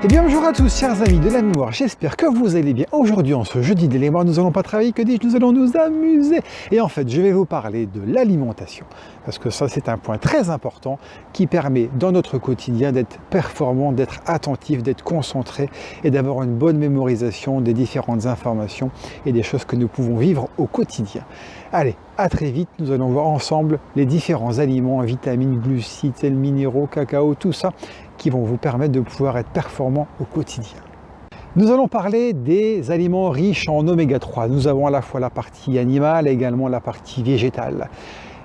Eh bien bonjour à tous chers amis de la mémoire, j'espère que vous allez bien. Aujourd'hui en ce jeudi de mémoire, nous n'allons pas travailler, que dis-je, nous allons nous amuser. Et en fait, je vais vous parler de l'alimentation, parce que ça c'est un point très important qui permet dans notre quotidien d'être performant, d'être attentif, d'être concentré et d'avoir une bonne mémorisation des différentes informations et des choses que nous pouvons vivre au quotidien. Allez, à très vite, nous allons voir ensemble les différents aliments, vitamines, glucides, sels minéraux, cacao, tout ça, qui vont vous permettre de pouvoir être performant au quotidien. Nous allons parler des aliments riches en oméga 3. Nous avons à la fois la partie animale et également la partie végétale.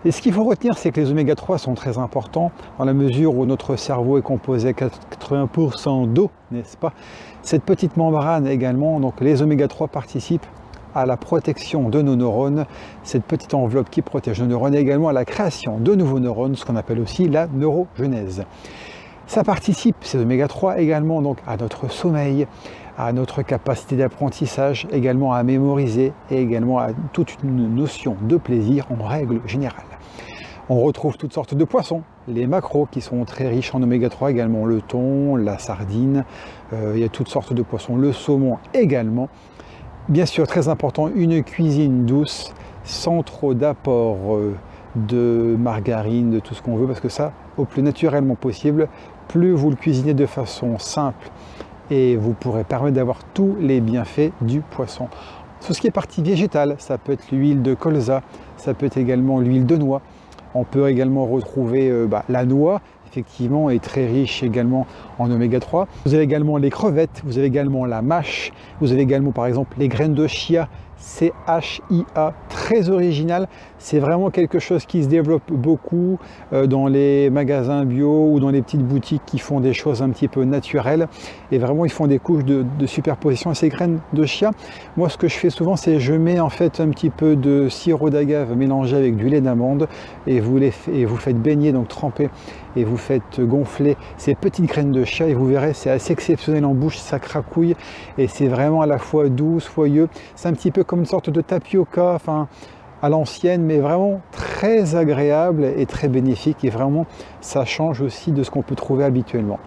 Et ce qu'il faut retenir, c'est que les oméga 3 sont très importants dans la mesure où notre cerveau est composé à 80% d'eau, n'est-ce pas? Cette petite membrane également, donc les oméga 3 participent à la protection de nos neurones, cette petite enveloppe qui protège nos neurones, et également à la création de nouveaux neurones, ce qu'on appelle aussi la neurogenèse. Ça participe, ces oméga 3, également donc à notre sommeil, à notre capacité d'apprentissage, également à mémoriser et également à toute une notion de plaisir en règle générale. On retrouve toutes sortes de poissons, les maquereaux qui sont très riches en oméga 3, également le thon, la sardine, il y a toutes sortes de poissons, le saumon également. Bien sûr, très important, une cuisine douce, sans trop d'apport de margarine, de tout ce qu'on veut, parce que ça, au plus naturellement possible, plus vous le cuisinez de façon simple et vous pourrez permettre d'avoir tous les bienfaits du poisson. Tout ce qui est partie végétale, ça peut être l'huile de colza, ça peut être également l'huile de noix. On peut également retrouver la noix, effectivement, est très riche également en oméga 3. Vous avez également les crevettes, vous avez également la mâche, vous avez également par exemple les graines de chia, CHIA, très original. C'est vraiment quelque chose qui se développe beaucoup dans les magasins bio ou dans les petites boutiques qui font des choses un petit peu naturelles. Et vraiment, ils font des couches de superposition à ces graines de chia. Moi, ce que je fais souvent, c'est je mets en fait un petit peu de sirop d'agave mélangé avec du lait d'amande et vous faites baigner, donc tremper, et vous faites gonfler ces petites graines de chia et vous verrez, c'est assez exceptionnel en bouche, ça cracouille et c'est vraiment à la fois doux, soyeux. C'est un petit peu comme une sorte de tapioca, enfin à l'ancienne, mais vraiment très agréable et très bénéfique et vraiment ça change aussi de ce qu'on peut trouver habituellement.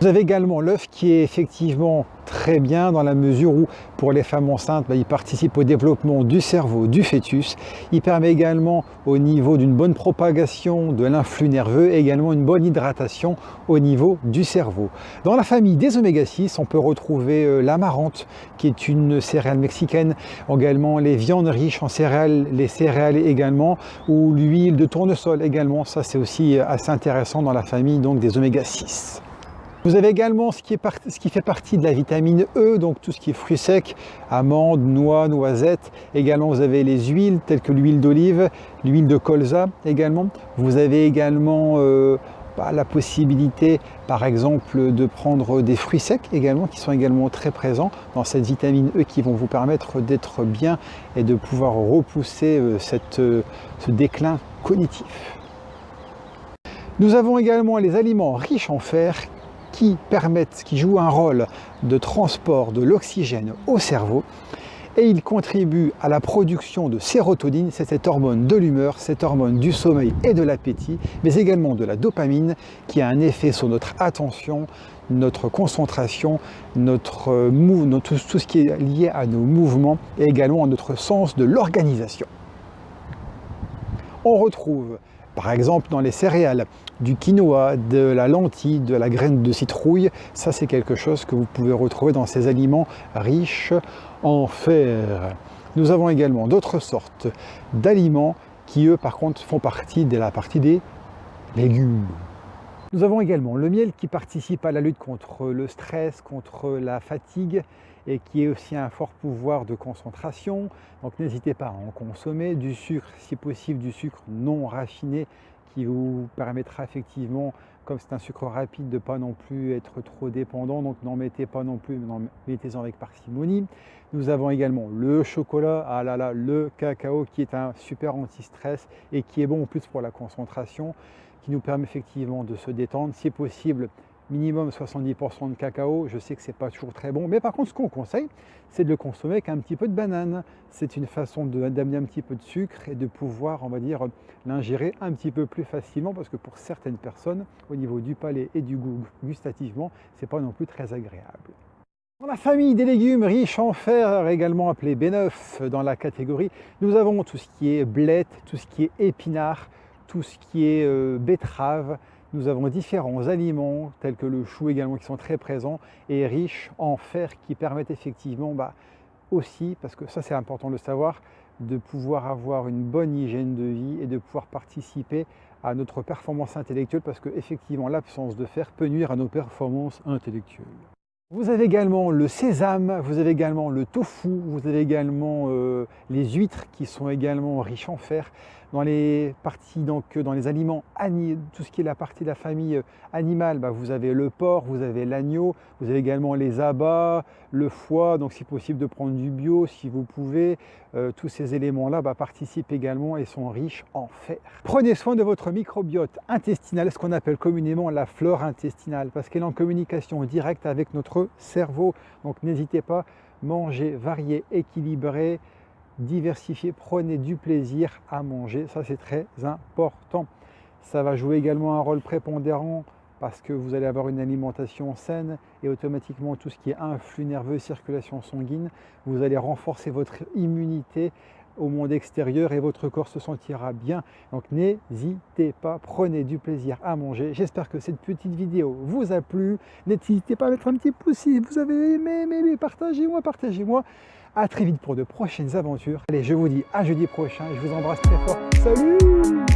Vous avez également l'œuf qui est effectivement très bien dans la mesure où pour les femmes enceintes, il participe au développement du cerveau du fœtus. Il permet également au niveau d'une bonne propagation de l'influx nerveux et également une bonne hydratation au niveau du cerveau. Dans la famille des oméga 6, on peut retrouver l'amarante qui est une céréale mexicaine, également les viandes riches en céréales, les céréales également, ou l'huile de tournesol également. Ça c'est aussi assez intéressant dans la famille donc des oméga 6. Vous avez également ce qui fait partie de la vitamine E, donc tout ce qui est fruits secs, amandes, noix, noisettes. Également, vous avez les huiles telles que l'huile d'olive, l'huile de colza également. Vous avez également la possibilité, par exemple, de prendre des fruits secs également, qui sont également très présents dans cette vitamine E, qui vont vous permettre d'être bien et de pouvoir repousser ce déclin cognitif. Nous avons également les aliments riches en fer, qui jouent un rôle de transport de l'oxygène au cerveau et ils contribuent à la production de sérotonine, c'est cette hormone de l'humeur, cette hormone du sommeil et de l'appétit, mais également de la dopamine qui a un effet sur notre attention, notre concentration, tout ce qui est lié à nos mouvements et également à notre sens de l'organisation. On retrouve par exemple dans les céréales, du quinoa, de la lentille, de la graine de citrouille, ça c'est quelque chose que vous pouvez retrouver dans ces aliments riches en fer. Nous avons également d'autres sortes d'aliments qui eux par contre font partie de la partie des légumes. Nous avons également le miel qui participe à la lutte contre le stress, contre la fatigue et qui est aussi un fort pouvoir de concentration. Donc n'hésitez pas à en consommer, du sucre si possible, du sucre non raffiné qui vous permettra effectivement, comme c'est un sucre rapide, de ne pas non plus être trop dépendant, donc n'en mettez pas non plus, mettez-en avec parcimonie. Nous avons également le chocolat, le cacao qui est un super anti-stress et qui est bon en plus pour la concentration, qui nous permet effectivement de se détendre. Si possible, minimum 70% de cacao. Je sais que c'est pas toujours très bon, mais par contre, ce qu'on conseille, c'est de le consommer avec un petit peu de banane. C'est une façon d'amener un petit peu de sucre et de pouvoir, on va dire, l'ingérer un petit peu plus facilement, parce que pour certaines personnes, au niveau du palais et du goût gustativement, c'est pas non plus très agréable. Dans la famille des légumes riches en fer, également appelés B9 dans la catégorie, nous avons tout ce qui est blettes, tout ce qui est épinards, tout ce qui est betterave. Nous avons différents aliments tels que le chou également qui sont très présents et riches en fer qui permettent effectivement aussi, parce que ça c'est important de le savoir, de pouvoir avoir une bonne hygiène de vie et de pouvoir participer à notre performance intellectuelle, parce que effectivement l'absence de fer peut nuire à nos performances intellectuelles. Vous avez également le sésame, vous avez également le tofu, vous avez également les huîtres qui sont également riches en fer. Dans les parties, donc dans les aliments, tout ce qui est la partie de la famille animale, vous avez le porc, vous avez l'agneau, vous avez également les abats, le foie, donc si possible de prendre du bio si vous pouvez. Tous ces éléments-là participent également et sont riches en fer. Prenez soin de votre microbiote intestinal, ce qu'on appelle communément la flore intestinale, parce qu'elle est en communication directe avec notre cerveau. Donc n'hésitez pas, mangez varié, équilibré, diversifié, prenez du plaisir à manger, ça c'est très important. Ça va jouer également un rôle prépondérant parce que vous allez avoir une alimentation saine et automatiquement tout ce qui est influx nerveux, circulation sanguine, vous allez renforcer votre immunité au monde extérieur et votre corps se sentira bien. Donc n'hésitez pas, prenez du plaisir à manger. J'espère que cette petite vidéo vous a plu. N'hésitez pas à mettre un petit pouce si vous avez aimé, partagez-moi. À très vite pour de prochaines aventures. Allez, je vous dis à jeudi prochain. Je vous embrasse très fort. Salut!